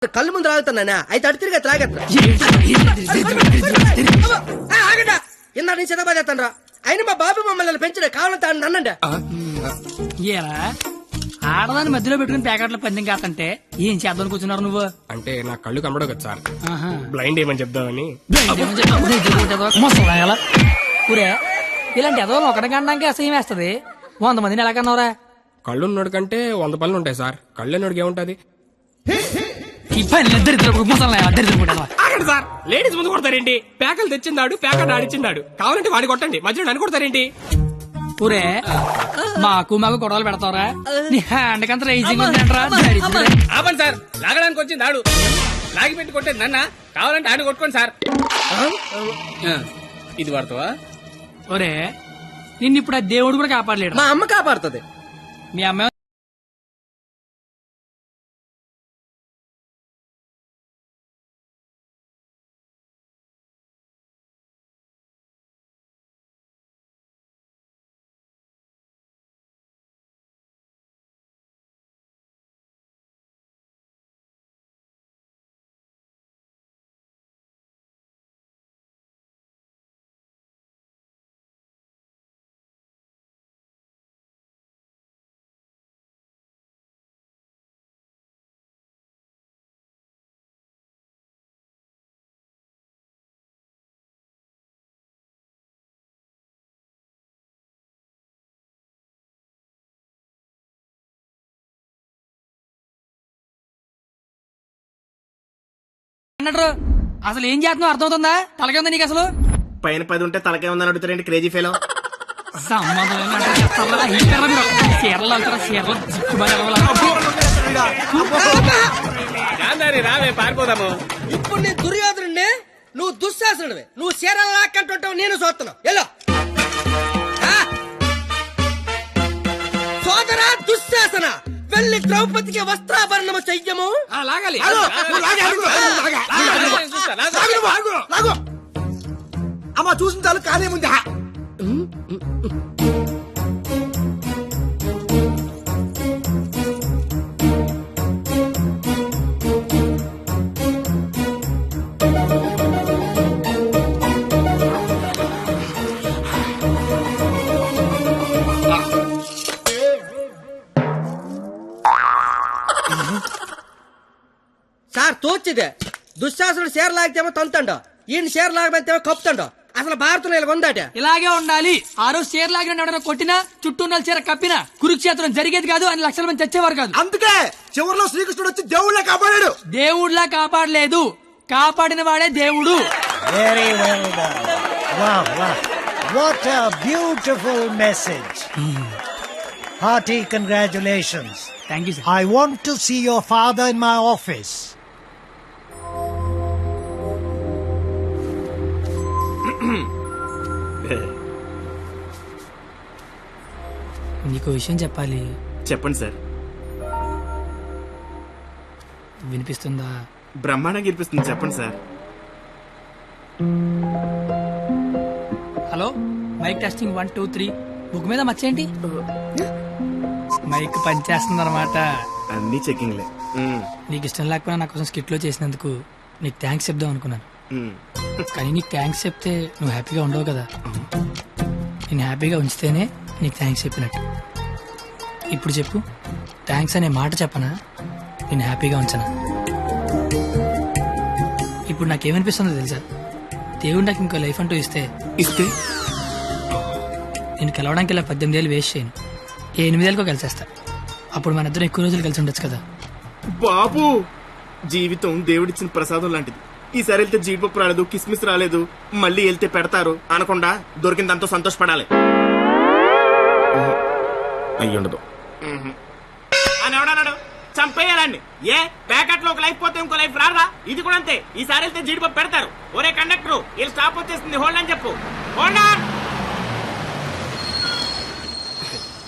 కళ్ళు ముందు రాగుతున్నానా అయితే అడు తిరిగి త్రాగేస్తా ఆగండి ఇందా నేను చిన్నబాదేస్తాను రా అయినా మా బాబు మమ్మల్ని పెంచడే కావాలంటే అన్నండి ఏరా ఆడదాన్ని మధ్యలో పెట్టుకుని ప్యాకెట్ల పందెం కాదంటే ఏం చేద్దాం కూర్చున్నారు నువ్వు అంటే నా కళ్ళు కనబడవు కదా సార్ బ్లైండ్ ఏమని చెప్దామని ఊరే ఇలాంటి ఎదవలు ఒకటి కనడానికి అసహ్యం వేస్తది 100 మందిని ఎలా కన్నావురా కళ్ళు ఉన్నోడి కంటే 100 పనులు ఉంటాయి సార్ కళ్ళు ఉన్నోడికి ఏముంటది ఈ పని ఆగండి సార్ లేడీస్ ముందు కొడతారేంటి ప్యాకలు తెచ్చిందాడు ప్యాకెట్ ఆడిచ్చిందాడు కావాలంటే వాడి కొట్టండి మధ్యలో నన్ను కొడతారేంటి ఊరే మాకు గొడవలు పెడతావరా నీ హ్యాండ్ కంత రైజింగ్ ఉందంటరా ఆపండి సార్ లాగడానికి వచ్చింది ఆడు లాగి పెట్టి కొట్టేది నన్న కావాలంటే ఆడు కొట్టుకోండి సార్ ఇది వాడతావా ఒరే నిన్ను ఇప్పుడు ఆ దేవుడు కూడా కాపాడలేడు మా అమ్మ కాపాడుతుంది మీ అమ్మ అసలు ఏం చేస్తున్నావు అర్థమవుతుందా తలకే ఉందా నీకు అసలు పైన 10 ఉంటే తలకే ఉందని అడుగుతారండి క్రేజీ ఫెలో రావే పారిపోదాము ఇప్పుడు నేను దుర్యోధనుడిని నువ్వు దుశ్శాసనుడివి నువ్వు చీరలు లాక్కంటుంటావు నేను చూస్తున్నావు ఎలా సోదరా దుశ్శాసన వెళ్ళి ద్రౌపదికి వస్త్రాభరణము చెయ్యము లాగాలి అమ్మా చూసిన చాలు కాదే ముందా సార్ తోచిదే దుశ్శాసనుడు షేర్ లాగితేమో తంతండో ఈయన షేర్ లాగబెత్తేమో కప్పుతాండో అసలు భారతంలో ఇలా ఉందాట ఇలాగే ఉండాలి ఆ రోజు చీర లాగిన ఎవడైనా కొట్టినా చుట్టూ ఉన్న చీర కప్పినా కురుక్షేత్రం జరిగేది కాదు అని లక్షల మంది చచ్చేవారు కాదు అందుకే చివరిలో శ్రీకృష్ణుడు వచ్చి దేవుళ్ళ కాపాడాడు దేవుళ్ళ కాపాడలేదు కాపాడిన వాడే దేవుడు Very well done. Wow, wow. What a beautiful message. Hearty congratulations. Thank you sir I want to see your father in my office. నీకు విషయం చెప్పాలి చెప్పండి సార్ వినిపిస్తుందా బ్రహ్మాండంగా వినిపిస్తుంది చెప్పండి sir hello mike testing 1 2 3 book మీద మర్చేంటి మైక్ పనిచేస్తుంది అనమాట అన్ని చెకింగ్లే నీకు ఇష్టం లేకపోయినా నా కోసం స్కిట్ లో చేసినందుకు నీకు థ్యాంక్స్ చెప్దాం అనుకున్నాను కానీ నీకు థ్యాంక్స్ చెప్తే నువ్వు హ్యాపీగా ఉండవు కదా నేను హ్యాపీగా ఉంచితేనే నీకు థ్యాంక్స్ చెప్పినట్టు ఇప్పుడు చెప్పు థ్యాంక్స్ అనే మాట చెప్పనా నేను హ్యాపీగా ఉంచనా ఇప్పుడు నాకేమనిపిస్తుందో తెలుసా దేవుడు నాకు ఇంకో లైఫ్ అంటూ ఇస్తే నేను కలవడానికి ఇలా 18 ఏళ్ళు వేస్ట్ చేయను 8 ఏళ్ళకో కలిసేస్తా అప్పుడు మన ఇద్దరు ఎక్కువ రోజులు కలిసి ఉండొచ్చు కదా బాబు జీవితం దేవుడిచ్చిన ప్రసాదం లాంటిది ఈసారి వెళ్తే జీడిపప్పు రాలేదు కిస్మిస్ రాలేదు మళ్ళీ వెళ్తే పెడతారు అనకుండా దొరికిందంతో సంతోషపడాలి అయ్యుండదు అని ఎవడన్నాడు చంపేయాలండి ఏ ప్యాకెట్ లో ఒక లైఫ్ పోతే ఇంకో లైఫ్ రాదా ఇది కూడా అంతే ఈసారి వెళ్తే జీడిపప్పు పెడతారు ఒరే కండక్టర్ వీళ్ళు స్టాప్ వచ్చేస్తుంది హోల్డ్ అని చెప్పు హోల్డ్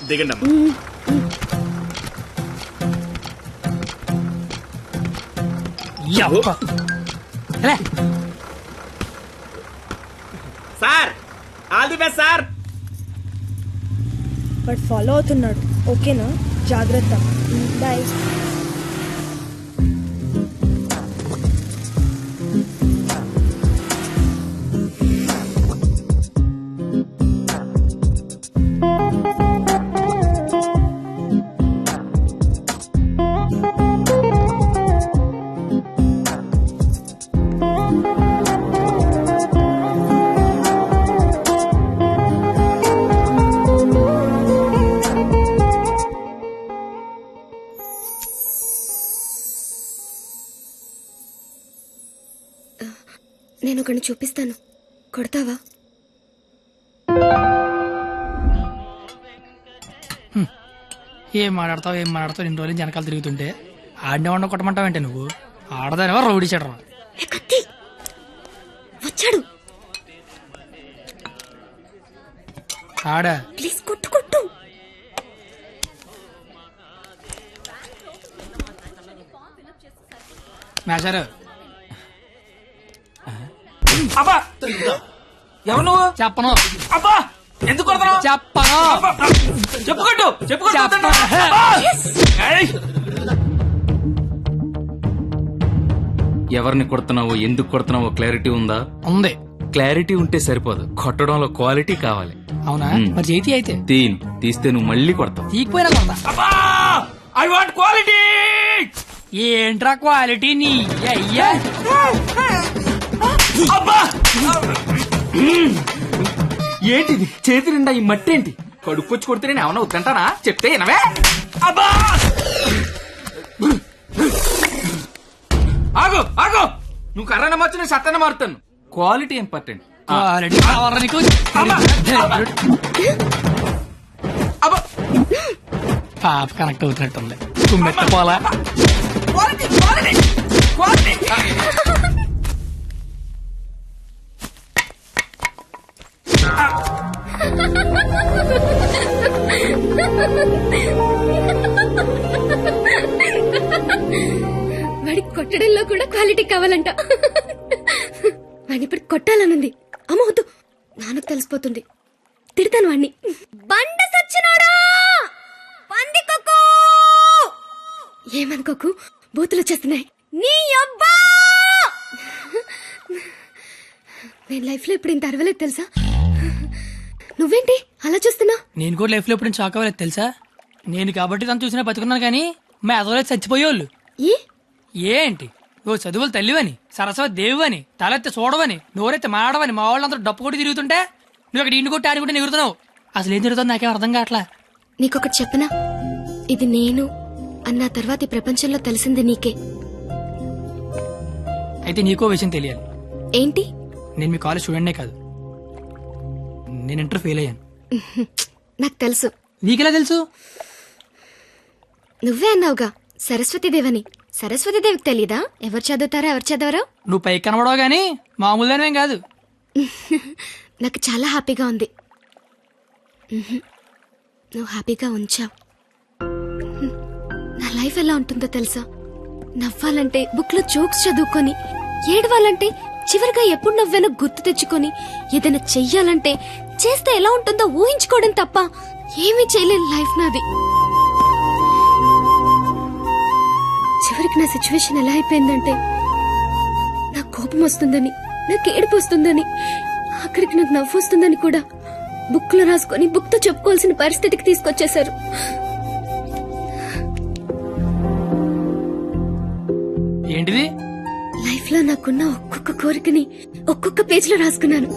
దిగండి sir all the best sir but follow అవుతున్నాడు ఓకేనా జాగ్రత్త బాయ్ నేను ఒకరిని చూపిస్తాను, కొడతావా? ఏం మాట్లాడతావు ఇన్ని రోజులు జనకాలు తిరుగుతుంటే ఆడినే ఉండ కొట్టమంటావంటే నువ్వు ఆడదానివా రౌడీ చెడరా? ఏ కత్తి వచ్చాడు, ఆడా ప్లీజ్ కొట్టు కొట్టు. మేషారు అబ్బా ఎవరు నువ్వు? చెప్పను అబ్బా ఎందుకు కొడుతున్నావు? చెప్పను చెప్పుకోట్టు చెప్పను. ఎవరిని కొడుతున్నావో ఎందుకు కొడుతున్నావో క్లారిటీ ఉందా? ఉంది. క్లారిటీ ఉంటే సరిపోదు, కొట్టడంలో క్వాలిటీ కావాలి. అవునా? మరి చేతి అయితే తీస్తే నువ్వు మళ్ళీ కొడతావు. తీకపోయినా కొడతా. అబ్బా ఐ వాంట్ క్వాలిటీ. ఏంట్రా క్వాలిటీ నీ అయ్యా? అబ్బా ఏంటిది చేతి నిండా ఈ మట్టి ఏంటి? కడుక్కొచ్చి కొడితే నేను ఏమన్నా వద్దంటానా? చెప్తే వినవే. అబ్బా ఆగు ఆగు, నువ్వు కర్రన మార్చు, నేను సత్తన మారుతాను. Quality important. క్వాలిటీ కావాలా నీకు? అబ్బా పాప కనెక్ట్ అవుతున్నట్టుంది. కుమ్మెత్త పోలా. Quality quality quality. వాడికి కొట్టడంలో కూడా క్వాలిటీ కావాలంట. వాడిని ఇప్పుడు కొట్టాలనుంది. అమ్మ వద్దు, నాన్నకు తెలిసిపోతుంది, తిడతాను వాణ్ణి. బండ సచ్చినాడా, పందికొక్కు. ఏమనుకోకు, బూతులు వచ్చేస్తున్నాయి. నీ అబ్బా, నేను లైఫ్ లో ఇప్పుడు ఇంత అరవలేదు తెలుసా? నువ్వేంటి అలా చూస్తున్నా? నేను కూడా లైఫ్ లో ఎప్పుడు షాక్ అవ్వలేదు తెలుసా? నేను కాబట్టి తను చూసినా బతుకున్నాను, కానీ మా అదోలేదు చచ్చిపోయేవాళ్ళు. ఏంటి ఓ చదువులు తల్లివని, సరస్వతి దేవివని, తలెత్తి చూడవని, నోరెత్తి మాడవని మా వాళ్ళందరూ డప్పు కొట్టి తిరుగుతుంటే నువ్వు అక్కడ ఇంటి కొట్టి ఆడుకుంటే ఎగురుతున్నావు. అసలు ఏం జరుగుతుంది నాకేం అర్థం కావట్లా. నీకొకటి చెప్పనా? ఇది నేను అన్న తర్వాత ఈ ప్రపంచంలో తెలిసింది నీకే. అయితే నీకో విషయం తెలియాలి. ఏంటి? నేను మీ కాలేజ్ స్టూడెంట్నే కాదు, నేను ఇంటర్ ఫెయిల్ అయ్యాను. నాకు తెలుసు. నీకెలా తెలుసు? నువ్వే అన్నావుగా సరస్వతీదేవని. సరస్వతీదేవికి తెలీదా ఎవరు చదువుతారా ఎవరు చదవరా? నువ్వు పైకి కనబడవు గానీ మామూలుగానేం కాదు. నాకు చాలా హ్యాపీగా ఉంది. నువ్వు హ్యాపీగా ఉంచావు. నా లైఫ్ ఎలా ఉంటుందో తెలుసా? నవ్వాలంటే బుక్ లో జోక్స్ చదువుకొని, ఏడవాలంటే చివరిగా ఎప్పుడు నవ్వానో గుర్తు తెచ్చుకొని, ఏదైనా చెయ్యాలంటే చేస్తే ఎలా ఉంటుందో ఊహించుకోవడం తప్ప ఏమీ చేయలేని లైఫ్ నాది. చివరికి నా సిచ్యువేషన్ ఎలా అయిపోయిందంటే, నాకు కోపం వస్తుందని, నాకు ఏడుపు వస్తుందని, ఆఖరికి నాకు నవ్వు వస్తుందని కూడా బుక్ లో రాసుకొని బుక్ తో చెప్పుకోవాల్సిన పరిస్థితికి తీసుకొచ్చేశారు. ఏంటిది? లైఫ్ లో నాకున్న ఒక్కొక్క కోరికని ఒక్కొక్క పేజ్ లో రాసుకున్నాను.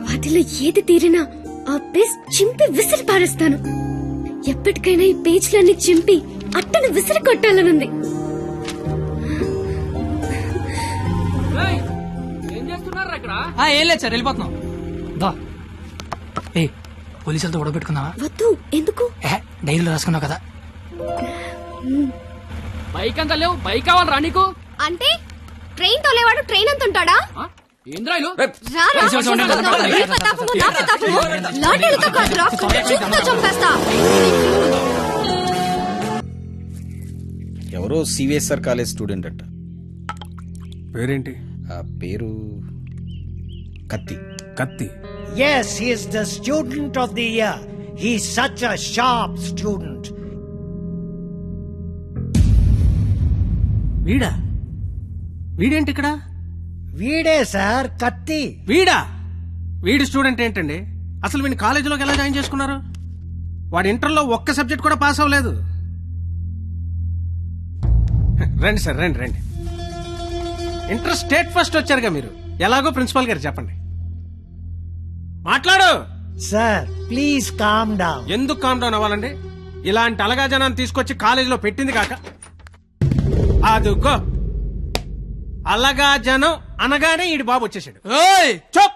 వాటిలో ఏది తీరినా ఆ పేజ్ చింపి విసిరి పారేస్తాను. ఎప్పటికైనా ఈ పేజ్లన్నీ చింపి అట్టను విసిరి కొట్టాలనుంది. ఏం లేదు సార్, వెళ్ళిపోతున్నాం. దా ఏ పోలీసులతో గొడవ పెట్టుకున్నావా? వద్దు. ఎందుకు? డైరీలో రాసుకున్నావు కదా. బైక్ అంతా లేవు, బైక్ కావాలరా నీకు? అంటే ట్రైన్ తోలేవాడు ట్రైన్ అంత ఉంటాడా? ఏంద్రాయిలు ఎవరో సివిఎస్ఆర్ కాలేజ్ స్టూడెంట్ అంట. పేరేంటి? ఆ పేరు కత్తి. కత్తి. Yes, he is the student of the year. He's such a sharp student. వీడా? వీడేంటి ఇక్కడ? వీడే సార్ కత్తి. వీడా? వీడి స్టూడెంట్ ఏంటండి? అసలు వీడిని కాలేజీలోకి ఎలా జాయిన్ చేసుకున్నారు? వాడు ఇంటర్లో ఒక్క సబ్జెక్ట్ కూడా పాస్ అవ్వలేదు. రండి సార్, రండి రండి. ఇంటర్ స్టేట్ ఫస్ట్ వచ్చారుగా మీరు, ఎలాగో ప్రిన్సిపాల్ గారు చెప్పండి. మాట్లాడు సార్, ప్లీజ్ కామ్ డౌన్. ఎందుకు కామ్ డౌన్ అవ్వాలండి? ఇలాంటి అలగా జనాన్ని తీసుకొచ్చి కాలేజీలో పెట్టింది కాక, అదుగో అలగా జనం అనగానే ఈడి బాబు వచ్చేసాడు. ఓయ్ చప్!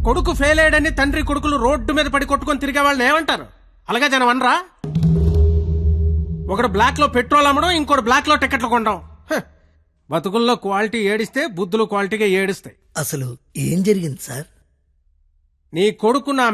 కొడుకు ఫెయిల్ అయ్యాడని తండ్రి కొడుకులు రోడ్డు మీద పడి కొట్టుకొని తిరిగే వాళ్ళని ఏమంటారు? అలాగే జనం అనరా? ఒకడు బ్లాక్ లో పెట్రోల్ అమ్మడం, ఇంకోటి బ్లాక్ లో టికెట్లు కొనడం. హ! బతుకుల్లో క్వాలిటీ ఏడిస్తే బుద్ధులు క్వాలిటీగా ఏడుస్తాయి. అసలు ఏం జరిగింది సార్? నీ కొడుకు నా